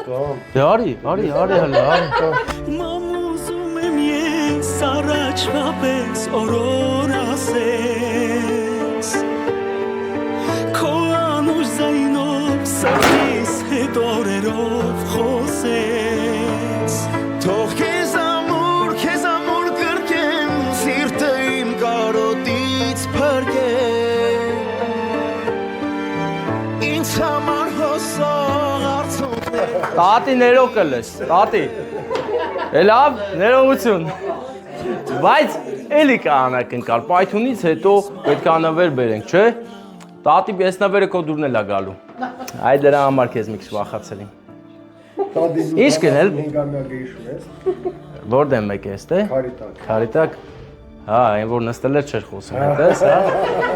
Դե արի հələ, արի։ Մամուզում եմ ես առաջվա պես օրոր ասես Քո անուշ զայնով սրտիս հետ օրերով խոսես Թող քեզ ամուր կրկեմ սիրտը իմ կարոտից փրկեմ Ինձ համար հոսող արցունքներ Տատի ներող կլես, տատի։ Լավ, ներողություն։ Բայց էլի կանանք ընկալ, պայթունից հետո պետք է անավեր բերենք, չէ։ Տատի բեսնավերը քո դուրն էլ է գալու։ Այ դրա համար քեզ մի քիչ վախացել եմ։ Ինչ կնել։ Որտե՞ղ եք ես, թե։ Քարիտակ։ Հա, այն որ նստել էր չէր խոսում, այդպես, հա։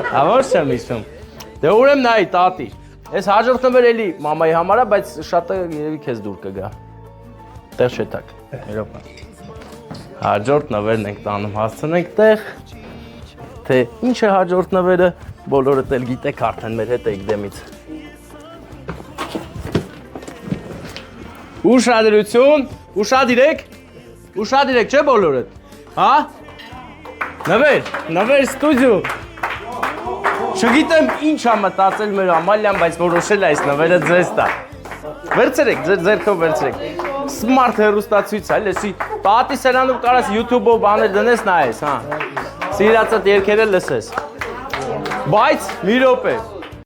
Հա ոչ չեմ հիշում։ Դե ուրեմն նայ տատի։ Այս հաջորդ նվեր էլի մամայի համար է, բայց շատը երևի քեզ դուր կգա։ Տեղ շետակ։ Երոպա։ Հաջորդ նվերն ենք տանում, հասցնենք տեղ։ Թե ինչ է հաջորդ նվերը, բոլորդ էլ գիտեք արդեն մեր հետ եք դեմից։ Ուշադրություն, ուշադիր եք, չէ բոլորդ։ Հա? Նվեր ստուդիո։ Չգիտեմ ինչ ա մտածել մեր Ամալյան, բայց որոշել է այս նվերը ձեզ տա։ Վերցրեք, ձեր ձեռքով վերցրեք։ Smart հեռուստացույց, այլ էսի տատի սերանում կարաս YouTube-ով բաներ դնես նայես, հա։ Սիրածդ երգերը լսես։ Բայց մի րոպե,